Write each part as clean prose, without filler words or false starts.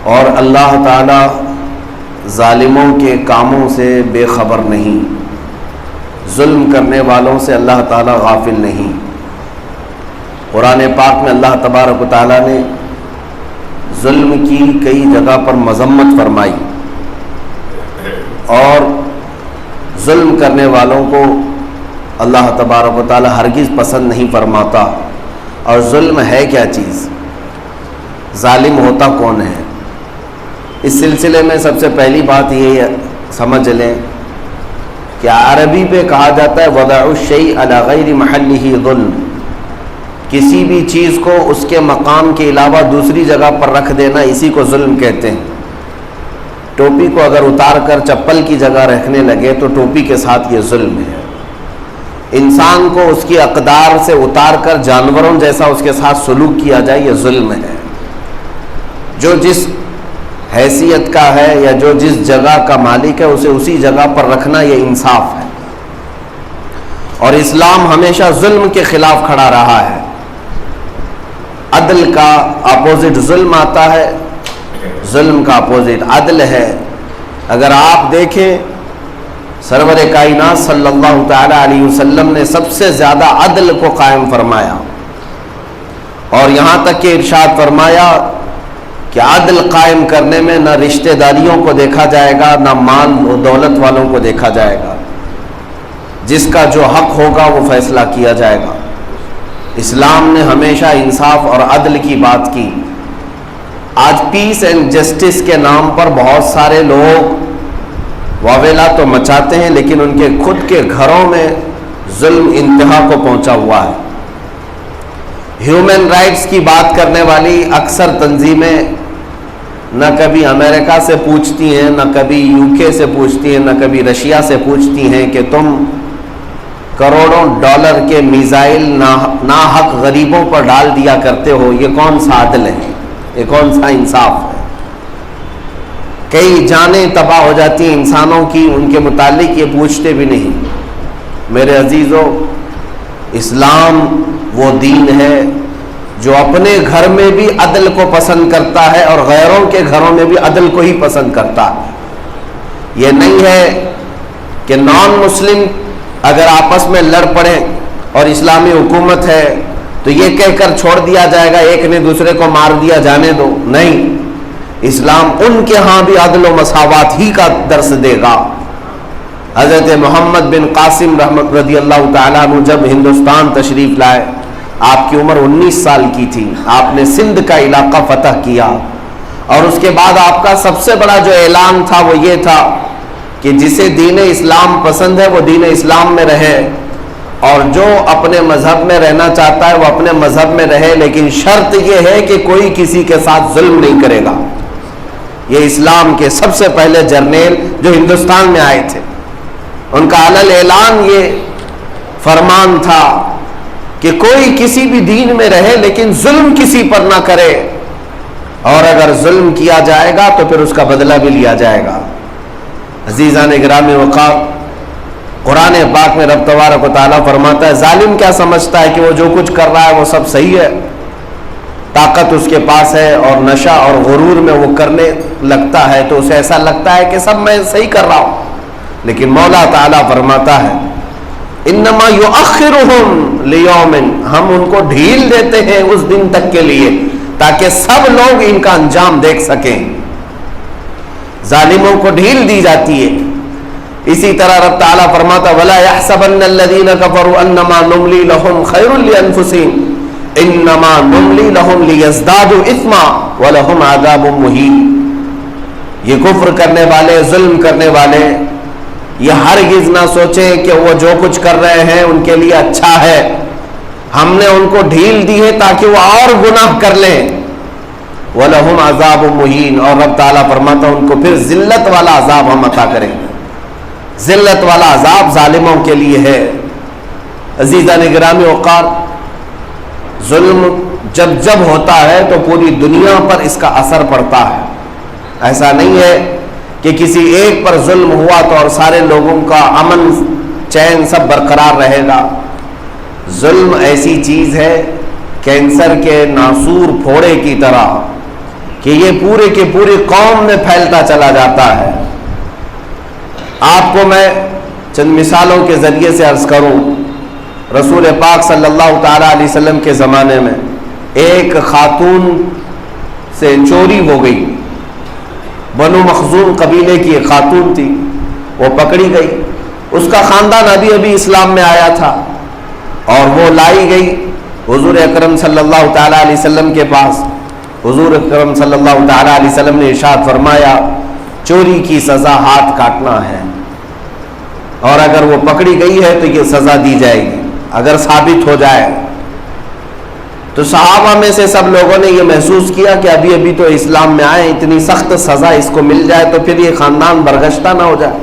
اور اللہ تعالی ظالموں کے کاموں سے بے خبر نہیں، ظلم کرنے والوں سے اللہ تعالی غافل نہیں۔ قرآن پاک میں اللہ تبارک و تعالیٰ نے ظلم کی کئی جگہ پر مذمت فرمائی، اور ظلم کرنے والوں کو اللہ تبارک و تعالیٰ ہرگز پسند نہیں فرماتا۔ اور ظلم ہے کیا چیز، ظالم ہوتا کون ہے؟ اس سلسلے میں سب سے پہلی بات یہ سمجھ لیں کہ عربی پہ کہا جاتا ہے وضع الشیء علی غیر محلہ ظلم، کسی بھی چیز کو اس کے مقام کے علاوہ دوسری جگہ پر رکھ دینا، اسی کو ظلم کہتے ہیں۔ ٹوپی کو اگر اتار کر چپل کی جگہ رکھنے لگے تو ٹوپی کے ساتھ یہ ظلم ہے۔ انسان کو اس کی اقدار سے اتار کر جانوروں جیسا اس کے ساتھ سلوک کیا جائے، یہ ظلم ہے۔ جو جس حیثیت کا ہے یا جو جس جگہ کا مالک ہے اسے اسی جگہ پر رکھنا، یہ انصاف ہے۔ اور اسلام ہمیشہ ظلم کے خلاف کھڑا رہا ہے۔ عدل کا اپوزٹ ظلم آتا ہے، ظلم کا اپوزٹ عدل ہے۔ اگر آپ دیکھیں سرور کائنات صلی اللہ تعالی علیہ وسلم نے سب سے زیادہ عدل کو قائم فرمایا، اور یہاں تک کہ ارشاد فرمایا کہ عدل قائم کرنے میں نہ رشتہ داریوں کو دیکھا جائے گا، نہ مال و دولت والوں کو دیکھا جائے گا، جس کا جو حق ہوگا وہ فیصلہ کیا جائے گا۔ اسلام نے ہمیشہ انصاف اور عدل کی بات کی۔ آج پیس اینڈ جسٹس کے نام پر بہت سارے لوگ واویلا تو مچاتے ہیں، لیکن ان کے خود کے گھروں میں ظلم انتہا کو پہنچا ہوا ہے۔ ہیومن رائٹس کی بات کرنے والی اکثر تنظیمیں نہ کبھی امریکہ سے پوچھتی ہیں، نہ کبھی UK سے پوچھتی ہیں، نہ کبھی رشیا سے پوچھتی ہیں کہ تم کروڑوں ڈالر کے میزائل ناحق غریبوں پر ڈال دیا کرتے ہو، یہ کون سا عدل ہے، یہ کون سا انصاف ہے؟ کئی جانیں تباہ ہو جاتی ہیں انسانوں کی، ان کے متعلق یہ پوچھتے بھی نہیں۔ میرے عزیزو، اسلام وہ دین ہے جو اپنے گھر میں بھی عدل کو پسند کرتا ہے اور غیروں کے گھروں میں بھی عدل کو ہی پسند کرتا ہے۔ یہ نہیں ہے کہ نان مسلم اگر آپس میں لڑ پڑیں اور اسلامی حکومت ہے تو یہ کہہ کر چھوڑ دیا جائے گا ایک نے دوسرے کو مار دیا جانے دو، نہیں، اسلام ان کے ہاں بھی عدل و مساوات ہی کا درس دے گا۔ حضرت محمد بن قاسم رحمت رضی اللہ تعالیٰ عنہ جب ہندوستان تشریف لائے، آپ کی عمر 19 سال کی تھی، آپ نے سندھ کا علاقہ فتح کیا، اور اس کے بعد آپ کا سب سے بڑا جو اعلان تھا وہ یہ تھا کہ جسے دین اسلام پسند ہے وہ دین اسلام میں رہے، اور جو اپنے مذہب میں رہنا چاہتا ہے وہ اپنے مذہب میں رہے، لیکن شرط یہ ہے کہ کوئی کسی کے ساتھ ظلم نہیں کرے گا۔ یہ اسلام کے سب سے پہلے جرنیل جو ہندوستان میں آئے تھے، ان کا علل اعلان یہ فرمان تھا کہ کوئی کسی بھی دین میں رہے لیکن ظلم کسی پر نہ کرے، اور اگر ظلم کیا جائے گا تو پھر اس کا بدلہ بھی لیا جائے گا۔ عزیزان گرامی وقار، قرآن پاک میں رب تبارک و تعالیٰ فرماتا ہے ظالم کیا سمجھتا ہے کہ وہ جو کچھ کر رہا ہے وہ سب صحیح ہے، طاقت اس کے پاس ہے اور نشہ اور غرور میں وہ کرنے لگتا ہے تو اسے ایسا لگتا ہے کہ سب میں صحیح کر رہا ہوں، لیکن مولا تعالیٰ فرماتا ہے انما یؤخرہم لیوم، ہم ان کو ڈھیل دیتے ہیں اس دن تک کے لیے تاکہ سب لوگ ان کا انجام دیکھ سکیں۔ ظالموں کو ڈھیل دی جاتی ہے۔ اسی طرح رب تعالیٰ فرماتا وَلَا يَحْسَبَنَّ الَّذِينَ كَفَرُوا أَنَّمَا نُمْلِي لَهُمْ خَيْرٌ لِأَنفُسِهِمْ إِنَّمَا نُمْلِي لَهُمْ لِيَزْدَادُوا إِثْمًا وَلَهُمْ عَذَابٌ مُهِينٌ۔ یہ کفر کرنے والے، ظلم کرنے والے، یہ ہرگز نہ سوچیں کہ وہ جو کچھ کر رہے ہیں ان کے لیے اچھا ہے، ہم نے ان کو ڈھیل دی ہے تاکہ وہ اور گناہ کر لیں۔ وَلَهُمْ عَذَابٌ مُهِينٌ، اور رب تعالیٰ فرماتا ان کو پھر ذلت والا عذاب ہم عطا کریں گے۔ ذلت والا عذاب ظالموں کے لیے ہے۔ عزیزان گرامی وقار، ظلم جب جب ہوتا ہے تو پوری دنیا پر اس کا اثر پڑتا ہے۔ ایسا نہیں ہے کہ کسی ایک پر ظلم ہوا تو اور سارے لوگوں کا امن چین سب برقرار رہے گا۔ ظلم ایسی چیز ہے کینسر کے ناسور پھوڑے کی طرح، کہ یہ پورے کے پورے قوم میں پھیلتا چلا جاتا ہے۔ آپ کو میں چند مثالوں کے ذریعے سے عرض کروں، رسول پاک صلی اللہ تعالیٰ علیہ وسلم کے زمانے میں ایک خاتون سے چوری ہو گئی۔ بنو مخزوم قبیلے کی ایک خاتون تھی، وہ پکڑی گئی۔ اس کا خاندان ابھی ابھی اسلام میں آیا تھا اور وہ لائی گئی حضور اکرم صلی اللہ تعالیٰ علیہ وسلم کے پاس۔ حضور اکرم صلی اللہ تعالیٰ علیہ وسلم نے ارشاد فرمایا چوری کی سزا ہاتھ کاٹنا ہے، اور اگر وہ پکڑی گئی ہے تو یہ سزا دی جائے گی اگر ثابت ہو جائے۔ تو صحابہ میں سے سب لوگوں نے یہ محسوس کیا کہ ابھی ابھی تو اسلام میں آئے، اتنی سخت سزا اس کو مل جائے تو پھر یہ خاندان برگشتہ نہ ہو جائے،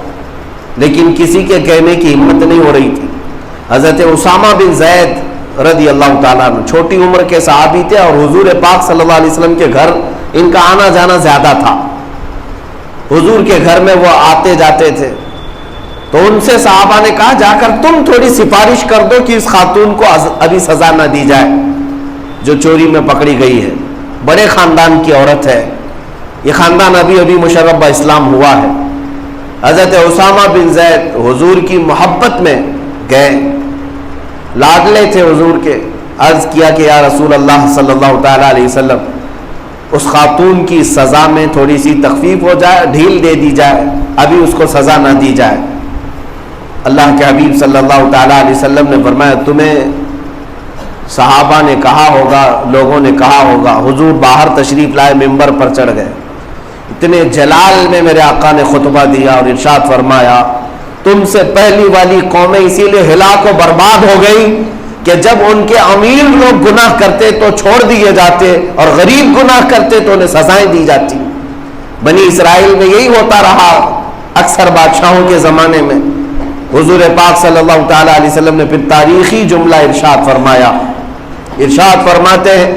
لیکن کسی کے کہنے کی ہمت نہیں ہو رہی تھی۔ حضرت اسامہ بن زید رضی اللہ تعالیٰ عنہ چھوٹی عمر کے صحابی تھے، اور حضور پاک صلی اللہ علیہ وسلم کے گھر ان کا آنا جانا زیادہ تھا، حضور کے گھر میں وہ آتے جاتے تھے۔ تو ان سے صحابہ نے کہا جا کر تم تھوڑی سفارش کر دو کہ اس خاتون کو ابھی سزا نہ دی جائے جو چوری میں پکڑی گئی ہے، بڑے خاندان کی عورت ہے، یہ خاندان ابھی ابھی مشرف اسلام ہوا ہے۔ حضرت اسامہ بن زید حضور کی محبت میں گئے، لاڈلے تھے حضور کے، عرض کیا کہ یا رسول اللہ صلی اللہ تعالیٰ علیہ وسلم اس خاتون کی سزا میں تھوڑی سی تخفیف ہو جائے، ڈھیل دے دی جائے، ابھی اس کو سزا نہ دی جائے۔ اللہ کے حبیب صلی اللہ تعالیٰ علیہ وسلم نے فرمایا تمہیں صحابہ نے کہا ہوگا، لوگوں نے کہا ہوگا، حضور باہر تشریف لائے، ممبر پر چڑھ گئے، اتنے جلال میں میرے آقا نے خطبہ دیا اور ارشاد فرمایا تم سے پہلی والی قومیں اسی لیے ہلاک و برباد ہو گئی کہ جب ان کے امیر لوگ گناہ کرتے تو چھوڑ دیے جاتے، اور غریب گناہ کرتے تو انہیں سزائیں دی جاتی۔ بنی اسرائیل میں یہی ہوتا رہا اکثر بادشاہوں کے زمانے میں۔ حضور پاک صلی اللہ تعالیٰ علیہ وسلم نے پھر تاریخی جملہ ارشاد فرمایا، ارشاد فرماتے ہیں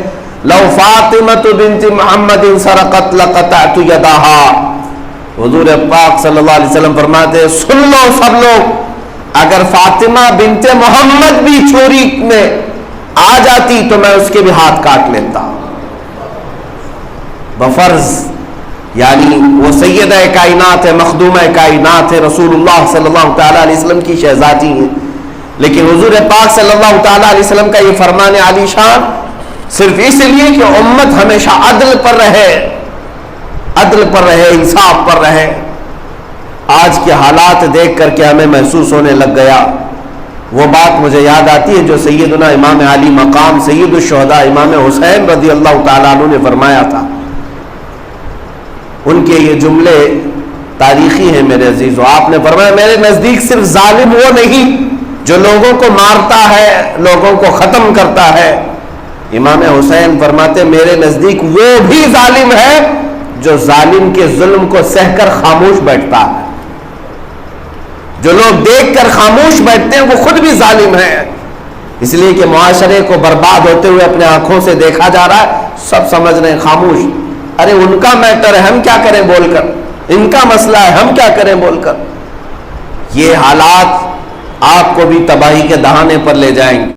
لو فاطمۃ بنت محمد سرقت لقطعت یدہا۔ حضور پاک صلی اللہ علیہ وسلم فرماتے ہیں سن لو سب لوگ، اگر فاطمہ بنت محمد بھی چوری میں آ جاتی تو میں اس کے بھی ہاتھ کاٹ لیتا بفرض، یعنی وہ سیدہ کائنات ہے، مخدومہ کائنات ہے، رسول اللہ صلی اللہ تعالیٰ علیہ وسلم کی شہزادی ہیں، لیکن حضور پاک صلی اللہ تعالیٰ علیہ وسلم کا یہ فرمان عالی شان صرف اس لیے کہ امت ہمیشہ عدل پر رہے، عدل پر رہے، انصاف پر رہے۔ آج کے حالات دیکھ کر کے ہمیں محسوس ہونے لگ گیا، وہ بات مجھے یاد آتی ہے جو سیدنا امام علی مقام سید الشہداء امام حسین رضی اللہ تعالیٰ عنہ نے فرمایا تھا۔ ان کے یہ جملے تاریخی ہیں میرے عزیزو۔ آپ نے فرمایا میرے نزدیک صرف ظالم وہ نہیں جو لوگوں کو مارتا ہے، لوگوں کو ختم کرتا ہے، امام حسین فرماتے میرے نزدیک وہ بھی ظالم ہے جو ظالم کے ظلم کو سہ کر خاموش بیٹھتا ہے۔ جو لوگ دیکھ کر خاموش بیٹھتے ہیں وہ خود بھی ظالم ہیں، اس لیے کہ معاشرے کو برباد ہوتے ہوئے اپنے آنکھوں سے دیکھا جا رہا ہے، سب سمجھ رہے ہیں خاموش، ارے ان کا میٹر ہے ہم کیا کریں بول کر، ان کا مسئلہ ہے ہم کیا کریں بول کر۔ یہ حالات آپ کو بھی تباہی کے دہانے پر لے جائیں گے۔